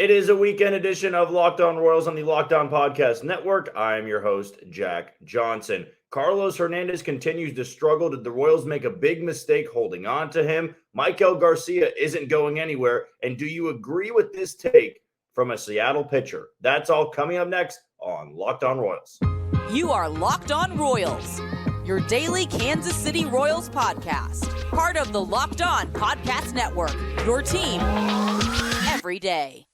It is a weekend edition of Locked On Royals on the Locked On Podcast Network. I am your host, Jack Johnson. Carlos Hernandez continues to struggle. Did the Royals make a big mistake holding on to him? Maikel Garcia isn't going anywhere. And do you agree with this take from a Seattle pitcher? That's all coming up next on Locked On Royals. You are Locked On Royals, your daily Kansas City Royals podcast. Part of the Locked On Podcast Network, your team every day.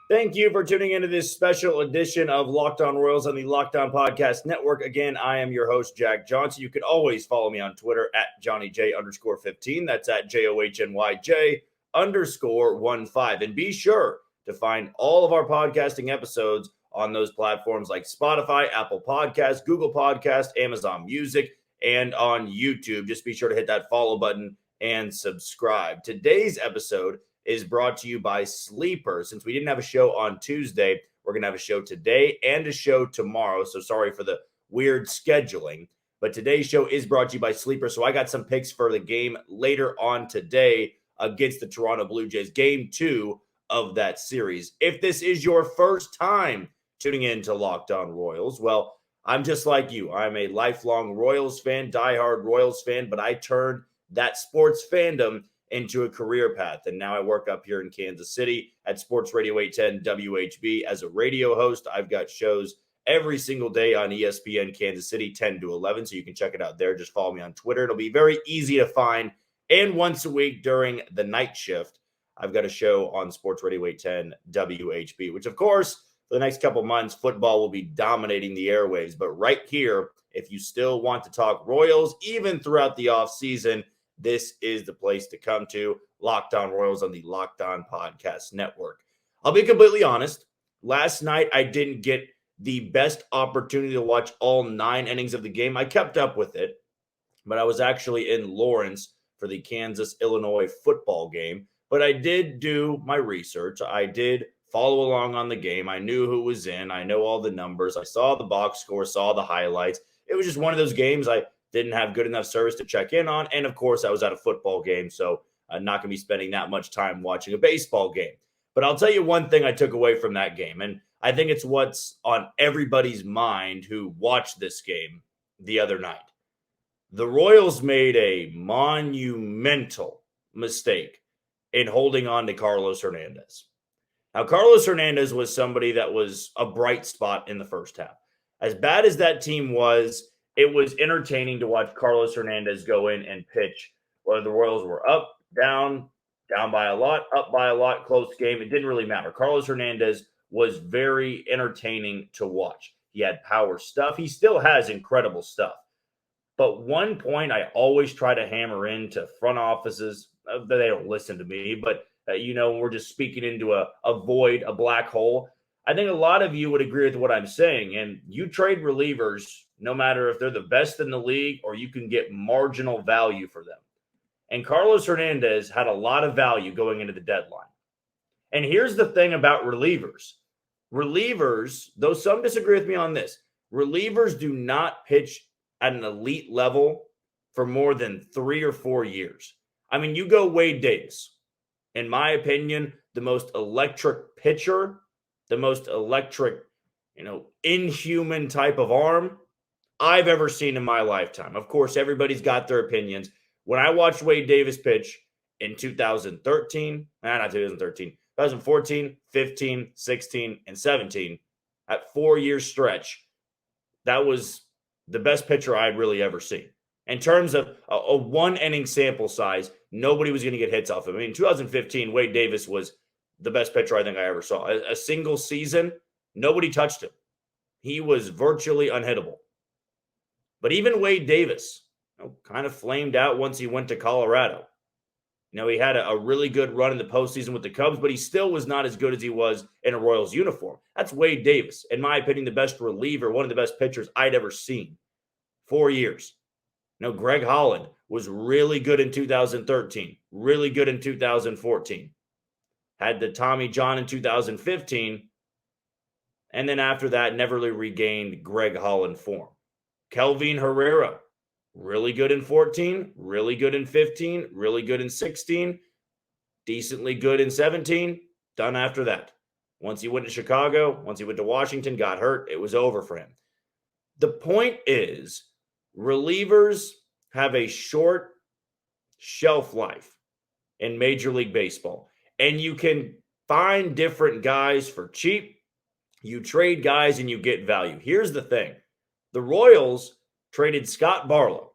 Thank you for tuning into this special edition of Locked On Royals on the Locked On Podcast Network. Again, I am your host, Jack Johnson. You can always follow me on Twitter at JohnnyJ_15. That's at JOHNYJ_15. And be sure to find all of our podcasting episodes on those platforms like Spotify, Apple Podcasts, Google Podcasts, Amazon Music, and on YouTube. Just be sure to hit that follow button and subscribe. Today's episode is brought to you by Sleeper. Since we didn't have a show on Tuesday, we're going to have a show today and a show tomorrow. So sorry for the weird scheduling. But today's show is brought to you by Sleeper. So I got some picks for the game later on today against the Toronto Blue Jays. Game 2 of that series. If this is your first time tuning in to Locked On Royals, well, I'm just like you. I'm a lifelong Royals fan, diehard Royals fan, but I turned that sports fandom into a career path. And now I work up here in Kansas City at Sports Radio 810 WHB as a radio host. I've got shows every single day on ESPN Kansas City, 10 to 11. So you can check it out there. Just follow me on Twitter. It'll be very easy to find. And once a week during the night shift, I've got a show on Sports Radio 810 WHB, which of course, for the next couple months, football will be dominating the airwaves. But right here, if you still want to talk Royals, even throughout the offseason, this is the place to come to. Locked On Royals on the Locked On Podcast Network. I'll be completely honest. Last night, I didn't get the best opportunity to watch all 9 innings of the game. I kept up with it, but I was actually in Lawrence for the Kansas-Illinois football game. But I did do my research. I did follow along on the game. I knew who was in. I know all the numbers. I saw the box score, saw the highlights. It was just one of those games I didn't have good enough service to check in on. And of course, I was at a football game, so I'm not going to be spending that much time watching a baseball game. But I'll tell you one thing I took away from that game, and I think it's what's on everybody's mind who watched this game the other night. The Royals made a monumental mistake in holding on to Carlos Hernandez. Now, Carlos Hernandez was somebody that was a bright spot in the first half. As bad as that team was, it was entertaining to watch Carlos Hernandez go in and pitch, whether the Royals were up, down by a lot, up by a lot, close game. It didn't really matter. Carlos Hernandez was very entertaining to watch. He had power stuff. He still has incredible stuff. But one point I always try to hammer into front offices, they don't listen to me, but we're just speaking into a void, a black hole. I think a lot of you would agree with what I'm saying. And you trade relievers, no matter if they're the best in the league or you can get marginal value for them. And Carlos Hernandez had a lot of value going into the deadline. And here's the thing about relievers. Relievers, though some disagree with me on this, relievers do not pitch at an elite level for more than 3 or 4 years. I mean, you go Wade Davis. In my opinion, the most electric pitcher, the most electric, inhuman type of arm I've ever seen in my lifetime. Of course, everybody's got their opinions. When I watched Wade Davis pitch in 2014, 15, 16, and 17, at 4 year stretch, that was the best pitcher I'd really ever seen. In terms of a 1 inning sample size, nobody was going to get hits off him. I mean, in 2015, Wade Davis was the best pitcher I think I ever saw. A single season, nobody touched him. He was virtually unhittable. But even Wade Davis kind of flamed out once he went to Colorado. He had a really good run in the postseason with the Cubs, but he still was not as good as he was in a Royals uniform. That's Wade Davis. In my opinion, the best reliever, one of the best pitchers I'd ever seen. 4 years. Greg Holland was really good in 2013, really good in 2014. had the Tommy John in 2015, and then after that, never really regained Greg Holland form. Kelvin Herrera, really good in 14, really good in 15, really good in 16, decently good in 17, done after that. Once he went to Chicago, once he went to Washington, got hurt, it was over for him. The point is, relievers have a short shelf life in Major League Baseball, and you can find different guys for cheap. You trade guys and you get value. Here's the thing. The Royals traded Scott Barlow,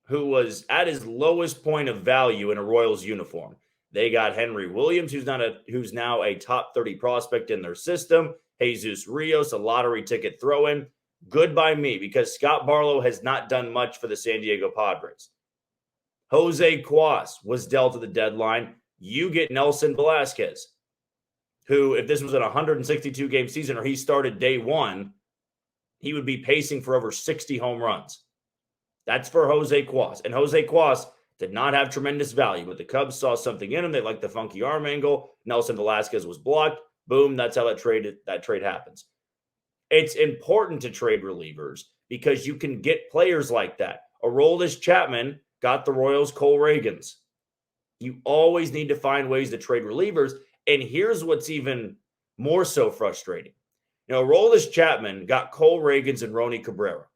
who was at his lowest point of value in a Royals uniform. They got Henry Williams, who's now a top 30 prospect in their system. Jesus Rios, a lottery ticket throw-in. Good by me, because Scott Barlow has not done much for the San Diego Padres. Jose Cuas was dealt at the deadline. You get Nelson Velasquez, who, if this was an 162-game season or he started day one, he would be pacing for over 60 home runs. That's for Jose Cuas. And Jose Cuas did not have tremendous value, but the Cubs saw something in him. They liked the funky arm angle. Nelson Velasquez was blocked. Boom, that's how that trade happens. It's important to trade relievers because you can get players like that. Aroldis Chapman got the Royals Cole Reagans. You always need to find ways to trade relievers. And here's what's even more so frustrating. Aroldis Chapman got Cole Reagans and Rony Cabrera,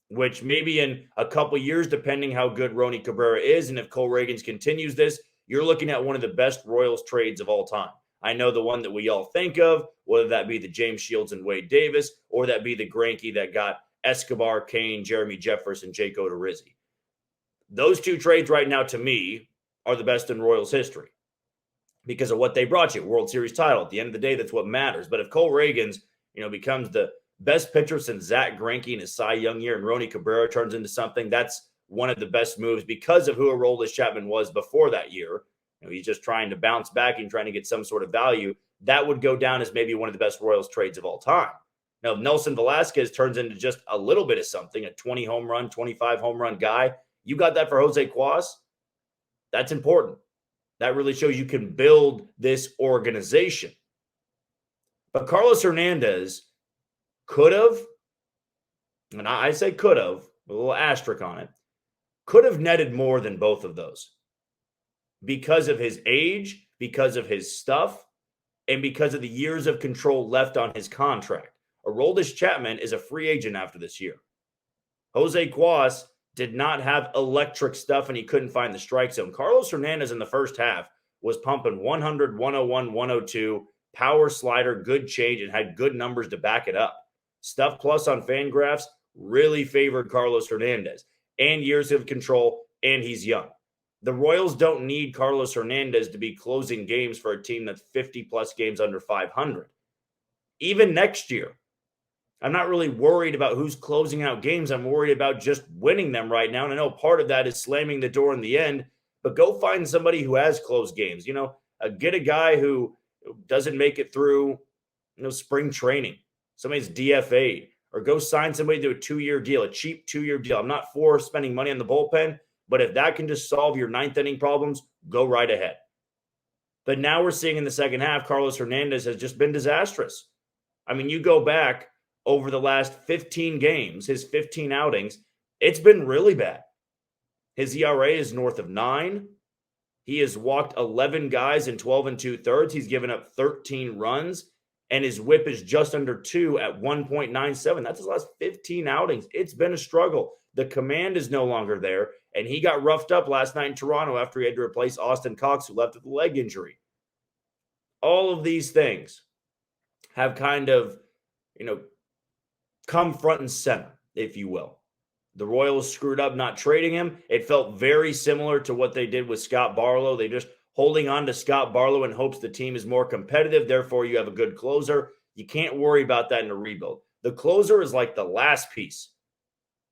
which maybe in a couple years, depending how good Rony Cabrera is, and if Cole Reagans continues this, you're looking at one of the best Royals trades of all time. I know the one that we all think of, whether that be the James Shields and Wade Davis, or that be the Greinke that got Escobar, Kane, Jeremy Jefferson, Jake Odorizzi. Those two trades right now, to me, are the best in Royals history because of what they brought you. World Series title. At the end of the day, that's what matters. But if Cole Reagans, becomes the best pitcher since Zach Greinke in his Cy Young year and Rony Cabrera turns into something, that's one of the best moves because of who Aroldis Chapman was before that year. He's just trying to bounce back and trying to get some sort of value. That would go down as maybe one of the best Royals trades of all time. Now, if Nelson Velasquez turns into just a little bit of something, a 20 home run, 25 home run guy, you got that for Jose Cuas. That's important. That really shows you can build this organization. But Carlos Hernandez could have, and I say could have, a little asterisk on it, could have netted more than both of those because of his age, because of his stuff, and because of the years of control left on his contract. Aroldis Chapman is a free agent after this year. Jose Cuas did not have electric stuff, and he couldn't find the strike zone. Carlos Hernandez in the first half was pumping 100, 101, 102, power slider, good change, and had good numbers to back it up. Stuff Plus on FanGraphs really favored Carlos Hernandez and years of control, and he's young. The Royals don't need Carlos Hernandez to be closing games for a team that's 50-plus games under 500. Even next year, I'm not really worried about who's closing out games. I'm worried about just winning them right now. And I know part of that is slamming the door in the end, but go find somebody who has closed games. Get a guy who doesn't make it through, spring training. Somebody's DFA'd, or go sign somebody to a 2-year deal, a cheap 2-year deal. I'm not for spending money on the bullpen, but if that can just solve your ninth inning problems, go right ahead. But now we're seeing in the second half, Carlos Hernandez has just been disastrous. I mean, you go back over the last 15 games, his 15 outings, it's been really bad. His ERA is north of 9. He has walked 11 guys in 12 2/3. He's given up 13 runs, and his whip is just under 2 at 1.97. That's his last 15 outings. It's been a struggle. The command is no longer there, and he got roughed up last night in Toronto after he had to replace Austin Cox, who left with a leg injury. All of these things have kind of, come front and center, if you will. The Royals screwed up not trading him. It felt very similar to what they did with Scott Barlow. They just holding on to Scott Barlow in hopes the team is more competitive. Therefore, you have a good closer. You can't worry about that in a rebuild. The closer is like the last piece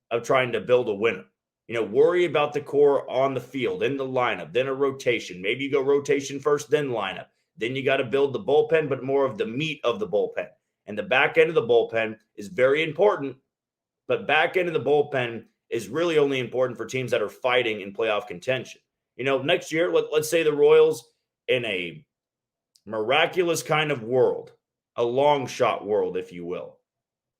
of trying to build a winner. Worry about the core on the field, in the lineup, then a rotation. Maybe you go rotation first, then lineup. Then you got to build the bullpen, but more of the meat of the bullpen. And the back end of the bullpen is very important, but back end of the bullpen is really only important for teams that are fighting in playoff contention. Next year, let's say the Royals in a miraculous kind of world, a long shot world, if you will,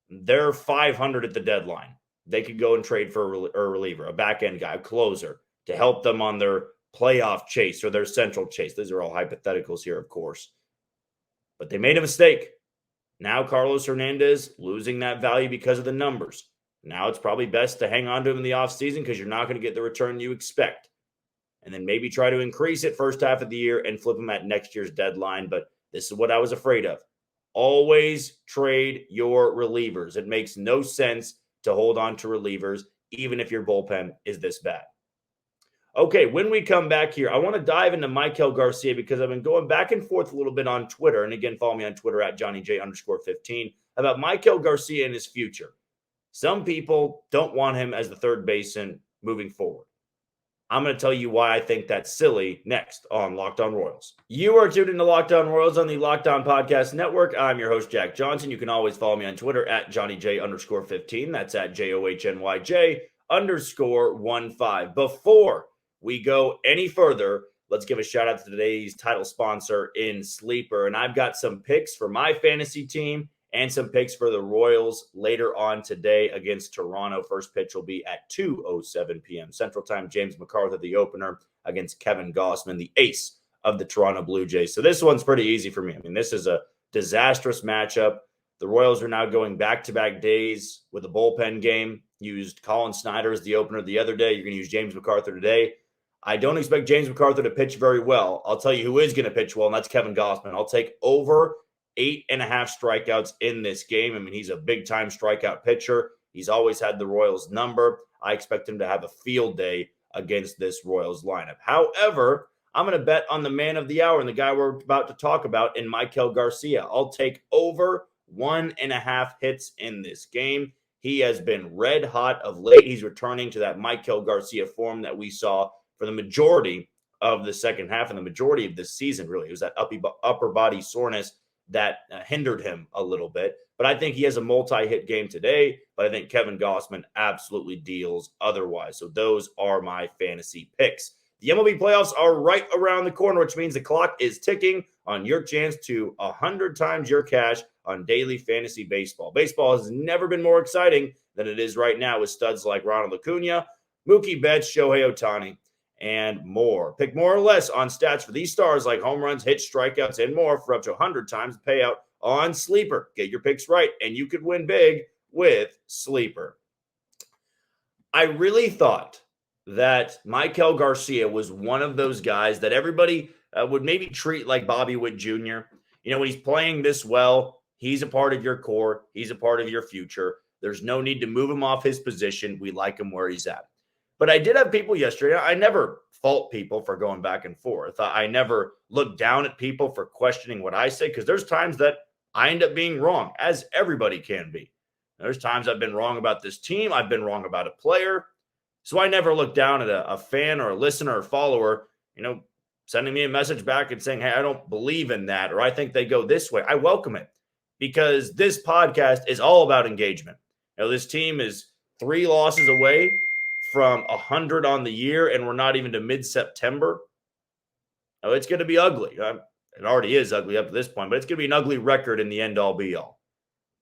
they're 500 at the deadline. They could go and trade for a reliever, a back end guy, a closer to help them on their playoff chase or their central chase. These are all hypotheticals here, of course. But they made a mistake. Now Carlos Hernandez losing that value because of the numbers. Now it's probably best to hang on to him in the offseason because you're not going to get the return you expect. And then maybe try to increase it first half of the year and flip him at next year's deadline. But this is what I was afraid of. Always trade your relievers. It makes no sense to hold on to relievers, even if your bullpen is this bad. Okay, when we come back here, I want to dive into Maikel Garcia because I've been going back and forth a little bit on Twitter. And again, follow me on Twitter at JohnnyJ_15 about Maikel Garcia and his future. Some people don't want him as the third baseman moving forward. I'm going to tell you why I think that's silly next on Locked On Royals. You are tuned into Locked On Royals on the Locked On Podcast Network. I'm your host, Jack Johnson. You can always follow me on Twitter at JohnnyJ_15. That's at JOHNYJ_15. Before we go any further, let's give a shout out to today's title sponsor in Sleeper. And I've got some picks for my fantasy team and some picks for the Royals later on today against Toronto. First pitch will be at 2:07 p.m. Central Time. James McArthur, the opener, against Kevin Gausman, the ace of the Toronto Blue Jays. So this one's pretty easy for me. I mean, this is a disastrous matchup. The Royals are now going back-to-back days with a bullpen game. Used Colin Snyder as the opener the other day. You're going to use James McArthur today. I don't expect James McArthur to pitch very well. I'll tell you who is going to pitch well, and that's Kevin Gausman. I'll take over 8.5 strikeouts in this game. I mean, he's a big-time strikeout pitcher. He's always had the Royals number. I expect him to have a field day against this Royals lineup. However, I'm going to bet on the man of the hour and the guy we're about to talk about in Maikel Garcia. I'll take over 1.5 hits in this game. He has been red hot of late. He's returning to that Maikel Garcia form that we saw for the majority of the second half and the majority of this season, really. It was that upper body soreness that hindered him a little bit. But I think he has a multi-hit game today, but I think Kevin Gausman absolutely deals otherwise. So those are my fantasy picks. The MLB playoffs are right around the corner, which means the clock is ticking on your chance to 100 times your cash on daily fantasy baseball. Baseball has never been more exciting than it is right now with studs like Ronald Acuna, Mookie Betts, Shohei Ohtani, and more. Pick more or less on stats for these stars like home runs, hits, strikeouts, and more for up to 100 times the payout on Sleeper. Get your picks right, and you could win big with Sleeper. I really thought that Maikel Garcia was one of those guys that everybody would maybe treat like Bobby Witt Jr. You know, when he's playing this well, he's a part of your core. He's a part of your future. There's no need to move him off his position. We like him where he's at. But I did have people yesterday. I never fault people for going back and forth. I never look down at people for questioning what I say because there's times that I end up being wrong, as everybody can be. There's times I've been wrong about this team. I've been wrong about a player. So I never look down at a fan or a listener or follower, sending me a message back and saying, hey, I don't believe in that, or I think they go this way. I welcome it because this podcast is all about engagement. This team is 3 losses away from 100 on the year, and we're not even to mid-September. It's going to be ugly. It already is ugly up to this point, but it's going to be an ugly record in the end-all be-all.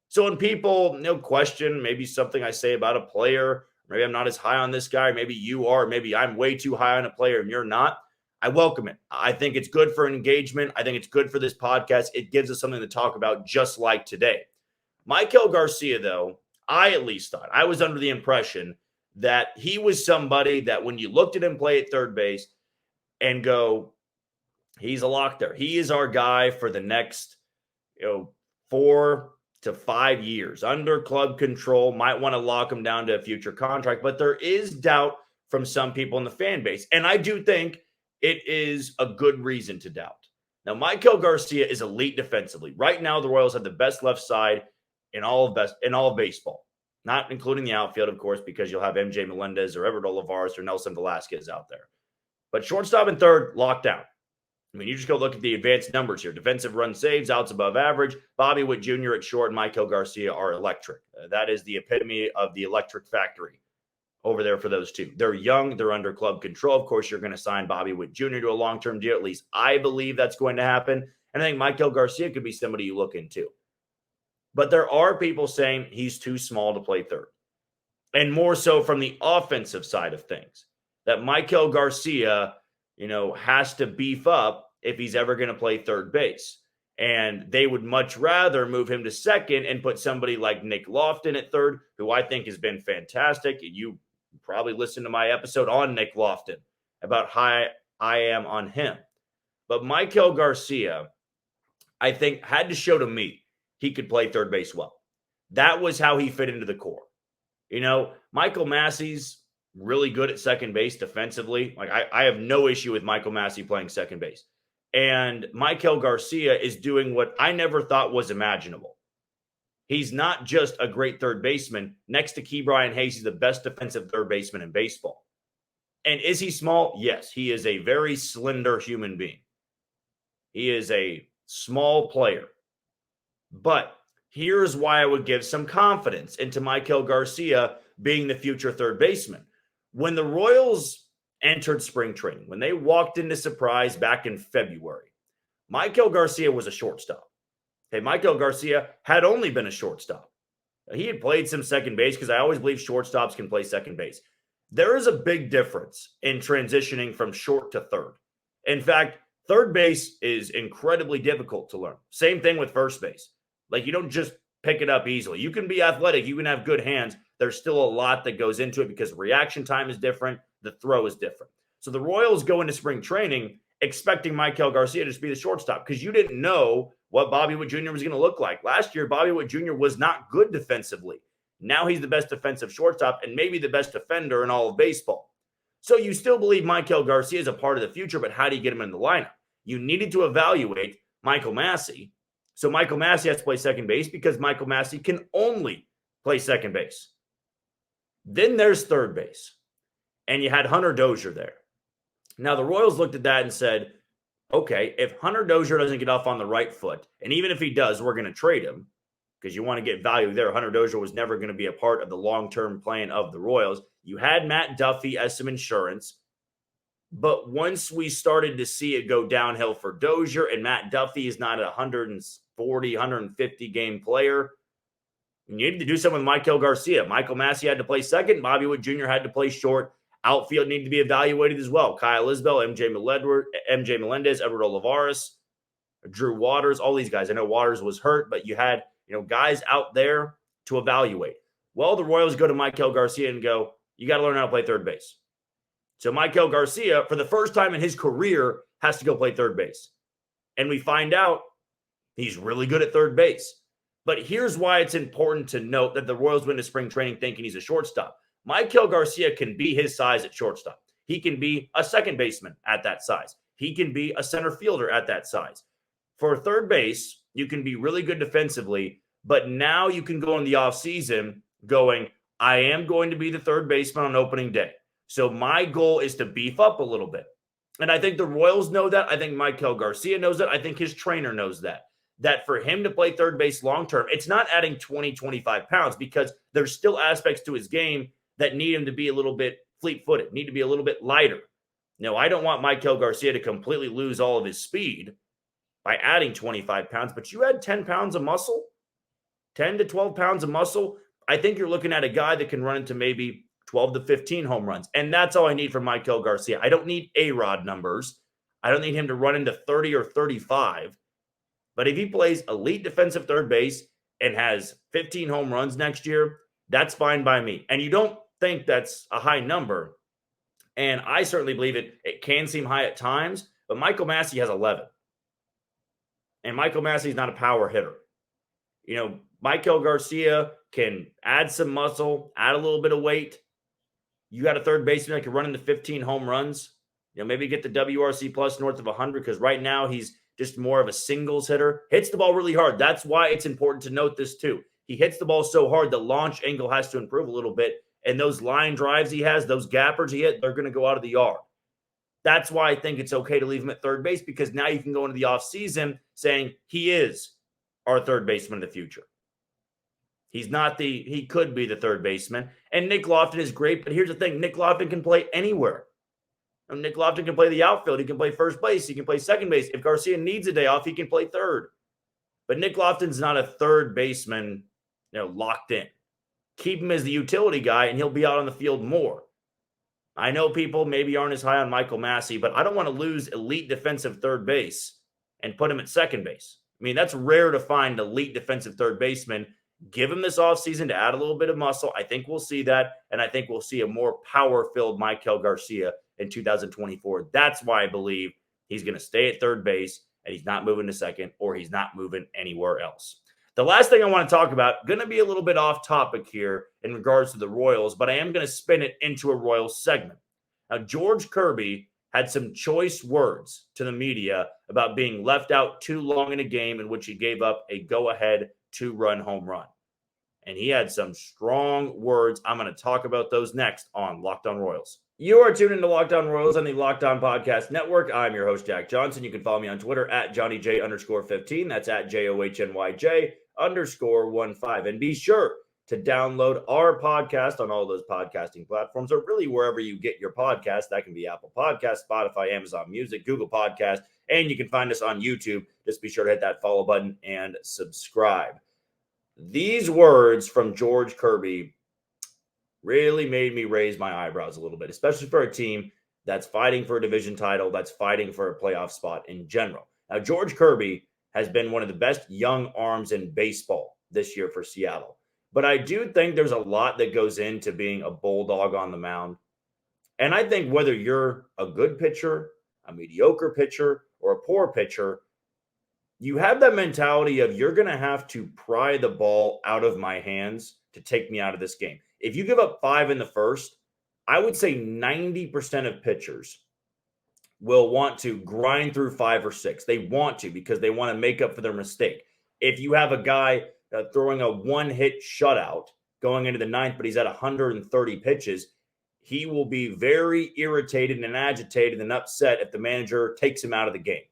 So when people question maybe something I say about a player, maybe I'm not as high on this guy, maybe you are, maybe I'm way too high on a player and you're not, I welcome it. I think it's good for engagement. I think it's good for this podcast. It gives us something to talk about just like today. Maikel Garcia, though, I at least thought, I was under the impression that he was somebody that when you looked at him play at third base and go, he's a lock there. He is our guy for the next 4 to 5 years. Under club control, might want to lock him down to a future contract, but there is doubt from some people in the fan base. And I do think it is a good reason to doubt. Now, Maikel Garcia is elite defensively. Right now, the Royals have the best left side in all of baseball. Not including the outfield, of course, because you'll have MJ Melendez or Everett Olivares or Nelson Velasquez out there. But shortstop and third, locked down. I mean, you just go look at the advanced numbers here. Defensive run saves, outs above average. Bobby Witt Jr. at short and Maikel Garcia are electric. That is the epitome of the electric factory over there for those two. They're young. They're under club control. Of course, you're going to sign Bobby Witt Jr. to a long-term deal. At least I believe that's going to happen. And I think Maikel Garcia could be somebody you look into. But there are people saying he's too small to play third. And more so from the offensive side of things, that Maikel Garcia, has to beef up if he's ever going to play third base. And they would much rather move him to second and put somebody like Nick Lofton at third, who I think has been fantastic. You probably listened to my episode on Nick Lofton about how I am on him. But Maikel Garcia, I think, had to show to me he could play third base well. That was how he fit into the core. Michael Massey's really good at second base defensively. Like, I have no issue with Michael Massey playing second base. And Maikel Garcia is doing what I never thought was imaginable. He's not just a great third baseman. Next to Ke'Bryan Hayes, he's the best defensive third baseman in baseball. And is he small? Yes, he is a very slender human being. He is a small player. But here's why I would give some confidence into Maikel Garcia being the future third baseman. When the Royals entered spring training, when they walked into Surprise back in February, Maikel Garcia was a shortstop. Okay, Maikel Garcia had only been a shortstop. He had played some second base because I always believe shortstops can play second base. There is a big difference in transitioning from short to third. In fact, third base is incredibly difficult to learn. Same thing with first base. Like, you don't just pick it up easily. You can be athletic. You can have good hands. There's still a lot that goes into it because reaction time is different. The throw is different. So the Royals go into spring training expecting Maikel Garcia to just be the shortstop because you didn't know what Bobby Witt Jr. was going to look like. Last year, Bobby Witt Jr. was not good defensively. Now he's the best defensive shortstop and maybe the best defender in all of baseball. So you still believe Maikel Garcia is a part of the future, but how do you get him in the lineup? You needed to evaluate Michael Massey. So Michael Massey has to play second base because Michael Massey can only play second base. Then there's third base. And you had Hunter Dozier there. Now, the Royals looked at that and said, okay, if Hunter Dozier doesn't get off on the right foot, and even if he does, we're going to trade him because you want to get value there. Hunter Dozier was never going to be a part of the long-term plan of the Royals. You had Matt Duffy as some insurance. But once we started to see it go downhill for Dozier, and Matt Duffy is not a 140, 150 game player, you needed to do something with Maikel Garcia. Michael Massey had to play second. Bobby Witt Jr. had to play short. Outfield needed to be evaluated as well. Kyle Isbell, MJ Melendez, Edward Olivares, Drew Waters, all these guys. I know Waters was hurt, but you had guys out there to evaluate. Well, the Royals go to Maikel Garcia and go, you got to learn how to play third base. So Maikel Garcia, for the first time in his career, has to go play third base. And we find out he's really good at third base. But here's why it's important to note that the Royals went to spring training thinking he's a shortstop. Maikel Garcia can be his size at shortstop. He can be a second baseman at that size. He can be a center fielder at that size. For third base, you can be really good defensively, but now you can go in the offseason going, I am going to be the third baseman on opening day. So my goal is to beef up a little bit. And I think the Royals know that. I think Maikel Garcia knows that. I think his trainer knows that. That for him to play third base long-term, it's not adding 20, 25 pounds because there's still aspects to his game that need him to be a little bit fleet-footed, need to be a little bit lighter. No, I don't want Maikel Garcia to completely lose all of his speed by adding 25 pounds, but you add 10 pounds of muscle, 10 to 12 pounds of muscle, I think you're looking at a guy that can run into maybe 12 to 15 home runs. And that's all I need from Maikel Garcia. I don't need A-Rod numbers. I don't need him to run into 30 or 35. But if he plays elite defensive third base and has 15 home runs next year, that's fine by me. And you don't think that's a high number. And I certainly believe it can seem high at times, but Michael Massey has 11. And Michael Massey is not a power hitter. Maikel Garcia can add some muscle, add a little bit of weight. You got a third baseman that can run into 15 home runs. Maybe get the WRC plus north of 100 because right now he's just more of a singles hitter. Hits the ball really hard. That's why it's important to note this too. He hits the ball so hard, the launch angle has to improve a little bit. And those line drives he has, those gappers he hit, they're going to go out of the yard. That's why I think it's okay to leave him at third base because now you can go into the offseason saying he is our third baseman of the future. He could be the third baseman. And Nick Lofton is great, but here's the thing. Nick Lofton can play anywhere. And Nick Lofton can play the outfield. He can play first base. He can play second base. If Garcia needs a day off, he can play third. But Nick Lofton's not a third baseman, locked in. Keep him as the utility guy, and he'll be out on the field more. I know people maybe aren't as high on Michael Massey, but I don't want to lose elite defensive third base and put him at second base. I mean, that's rare to find elite defensive third baseman. Give him this offseason to add a little bit of muscle. I think we'll see that, and I think we'll see a more power-filled Maikel Garcia in 2024. That's why I believe he's going to stay at third base, and he's not moving to second, or he's not moving anywhere else. The last thing I want to talk about, going to be a little bit off topic here in regards to the Royals, but I am going to spin it into a Royals segment. Now, George Kirby had some choice words to the media about being left out too long in a game in which he gave up a go-ahead 2-run home run. And he had some strong words. I'm going to talk about those next on Locked On Royals. You are tuned into Locked On Royals on the Locked On Podcast Network. I'm your host, Jack Johnson. You can follow me on Twitter at JohnnyJ_15. That's at JOHNYJ_15. And be sure to download our podcast on all those podcasting platforms, or really wherever you get your podcast. That can be Apple Podcasts, Spotify, Amazon Music, Google Podcasts, and you can find us on YouTube. Just be sure to hit that follow button and subscribe. These words from George Kirby really made me raise my eyebrows a little bit, especially for a team that's fighting for a division title, that's fighting for a playoff spot in general. Now, George Kirby has been one of the best young arms in baseball this year for Seattle. But I do think there's a lot that goes into being a bulldog on the mound. And I think whether you're a good pitcher, a mediocre pitcher, or a poor pitcher, you have that mentality of you're going to have to pry the ball out of my hands to take me out of this game. If you give up 5 in the first, I would say 90% of pitchers will want to grind through 5 or 6. They want to because they want to make up for their mistake. If you have a guy throwing a one-hit shutout going into the 9th, but he's at 130 pitches, he will be very irritated and agitated and upset if the manager takes him out of the game.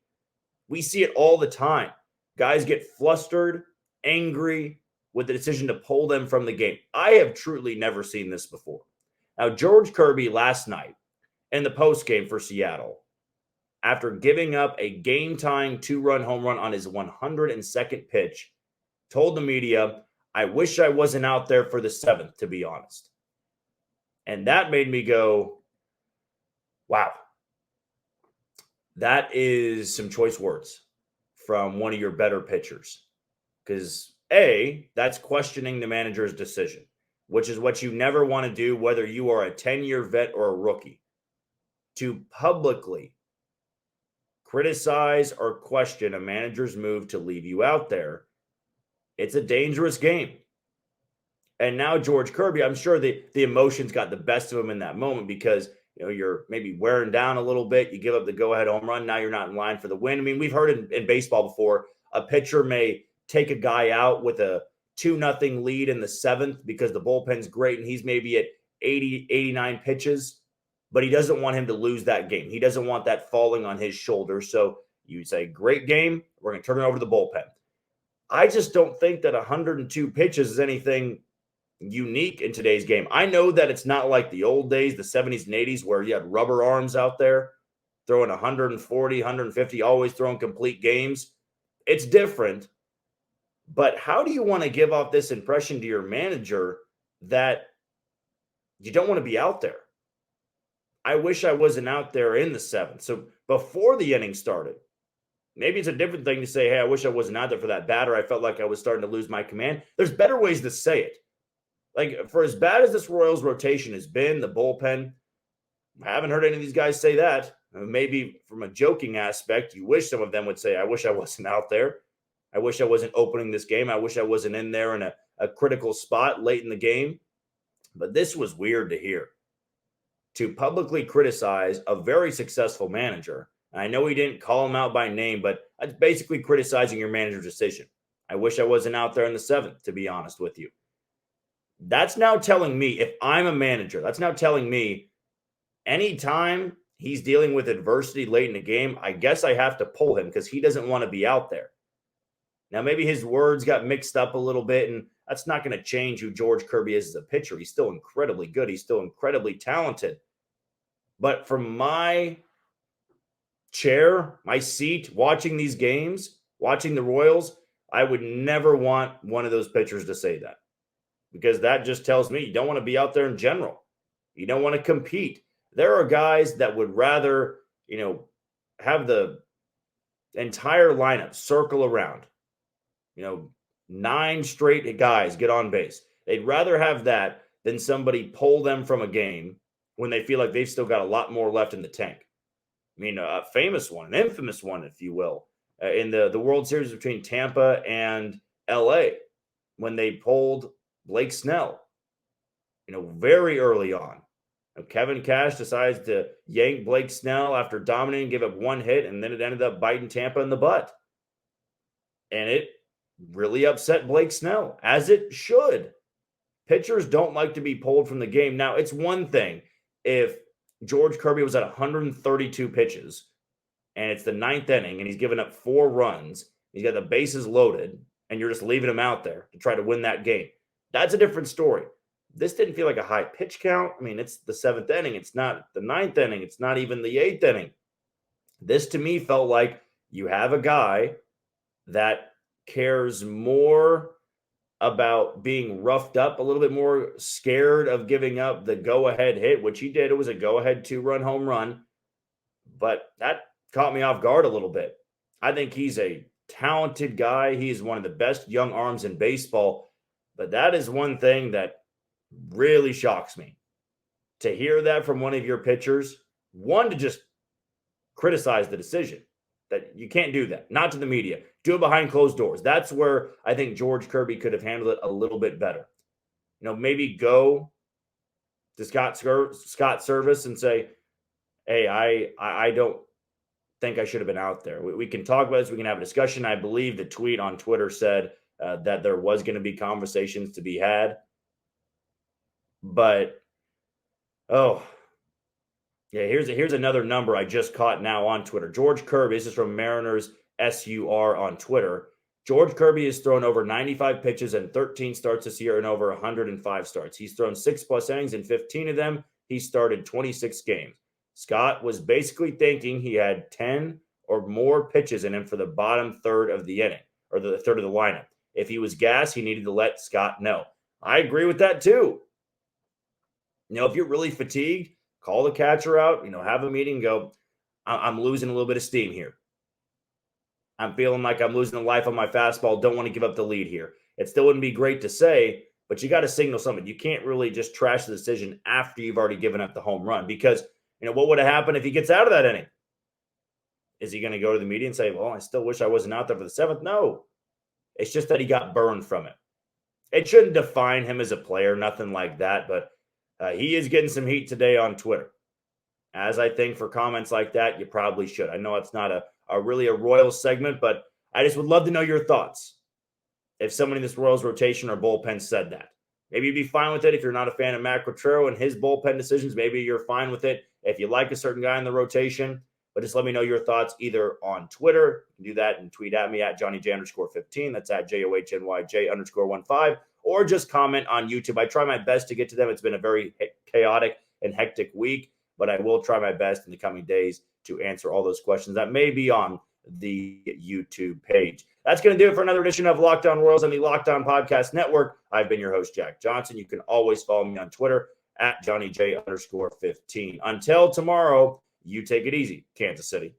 We see it all the time. Guys get flustered, angry with the decision to pull them from the game. I have truly never seen this before. Now, George Kirby last night in the postgame for Seattle, after giving up a game-tying 2-run home run on his 102nd pitch, told the media, "I wish I wasn't out there for the 7th, to be honest." And that made me go, wow. That is some choice words from one of your better pitchers. Because A, that's questioning the manager's decision, which is what you never want to do, whether you are a 10-year vet or a rookie. To publicly criticize or question a manager's move to leave you out there, it's a dangerous game. And now George Kirby, I'm sure the emotions got the best of him in that moment because you're maybe wearing down a little bit. You give up the go-ahead home run. Now you're not in line for the win. I mean, we've heard in baseball before, a pitcher may take a guy out with a 2-0 lead in the 7th because the bullpen's great and he's maybe at 80, 89 pitches, but he doesn't want him to lose that game. He doesn't want that falling on his shoulders. So you say, great game, we're going to turn it over to the bullpen. I just don't think that 102 pitches is anything unique in today's game. I know that it's not like the old days, the 70s and 80s, where you had rubber arms out there throwing 140, 150, always throwing complete games. It's different. But how do you want to give off this impression to your manager that you don't want to be out there? I wish I wasn't out there in the 7th. So before the inning started, maybe it's a different thing to say, hey, I wish I wasn't out there for that batter. I felt like I was starting to lose my command. There's better ways to say it. Like, for as bad as this Royals rotation has been, the bullpen, I haven't heard any of these guys say that. Maybe from a joking aspect, you wish some of them would say, I wish I wasn't out there. I wish I wasn't opening this game. I wish I wasn't in there in a critical spot late in the game. But this was weird to hear. To publicly criticize a very successful manager. I know he didn't call him out by name, but that's basically criticizing your manager's decision. I wish I wasn't out there in the 7th, to be honest with you. That's now telling me, if I'm a manager, that's now telling me anytime he's dealing with adversity late in the game, I guess I have to pull him because he doesn't want to be out there. Now, maybe his words got mixed up a little bit, and that's not going to change who George Kirby is as a pitcher. He's still incredibly good. He's still incredibly talented. But from my chair, my seat, watching these games, watching the Royals, I would never want one of those pitchers to say that, because that just tells me you don't want to be out there in general. You don't want to compete. There are guys that would rather, have the entire lineup circle around, 9 straight guys get on base. They'd rather have that than somebody pull them from a game when they feel like they've still got a lot more left in the tank. I mean, a famous one, an infamous one, if you will, in the World Series between Tampa and LA, when they pulled Blake Snell, very early on. Kevin Cash decides to yank Blake Snell after dominating, give up 1 hit, and then it ended up biting Tampa in the butt. And it really upset Blake Snell, as it should. Pitchers don't like to be pulled from the game. Now, it's one thing if George Kirby was at 132 pitches and it's the 9th inning and he's given up 4 runs, he's got the bases loaded, and you're just leaving him out there to try to win that game. That's a different story. This didn't feel like a high pitch count. I mean, it's the 7th inning. It's not the 9th inning. It's not even the 8th inning. This, to me, felt like you have a guy that cares more about being roughed up, a little bit more scared of giving up the go-ahead hit, which he did. It was a go-ahead 2-run home run, but that caught me off guard a little bit. I think he's a talented guy. He's one of the best young arms in baseball, but that is one thing that really shocks me. To hear that from one of your pitchers, one, to just criticize the decision. That you can't do that. Not to the media. Do it behind closed doors. That's where I think George Kirby could have handled it a little bit better. Maybe go to Scott Service and say, hey, I don't think I should have been out there. We can talk about this. We can have a discussion. I believe the tweet on Twitter said that there was going to be conversations to be had. But, yeah, here's another number I just caught now on Twitter. George Kirby, this is from Mariners SUR on Twitter. George Kirby has thrown over 95 pitches and 13 starts this year and over 105 starts. He's thrown 6+ innings in 15 of them. He started 26 games. Scott was basically thinking he had 10 or more pitches in him for the bottom third of the inning, or the third of the lineup. If he was gassed, he needed to let Scott know. I agree with that too. If you're really fatigued, call the catcher out, have a meeting, go, I'm losing a little bit of steam here. I'm feeling like I'm losing the life on my fastball. Don't want to give up the lead here. It still wouldn't be great to say, but you got to signal something. You can't really just trash the decision after you've already given up the home run, because, what would have happened if he gets out of that inning? Is he going to go to the media and say, well, I still wish I wasn't out there for the 7th? No. It's just that he got burned from it. It shouldn't define him as a player, nothing like that, but he is getting some heat today on Twitter. As I think for comments like that, you probably should. I know it's not a really a Royals segment, but I just would love to know your thoughts. If someone in this Royals rotation or bullpen said that, maybe you'd be fine with it. If you're not a fan of Matt Quatrero and his bullpen decisions, maybe you're fine with it. If you like a certain guy in the rotation, but just let me know your thoughts either on Twitter. You can do that and tweet at me at JohnnyJ_15. That's at JOHNYJ_15. Or just comment on YouTube. I try my best to get to them. It's been a very chaotic and hectic week, but I will try my best in the coming days to answer all those questions that may be on the YouTube page. That's going to do it for another edition of Locked On Royals on the Locked On Podcast Network. I've been your host, Jack Johnson. You can always follow me on Twitter at JohnnyJ_15. Until tomorrow, you take it easy, Kansas City.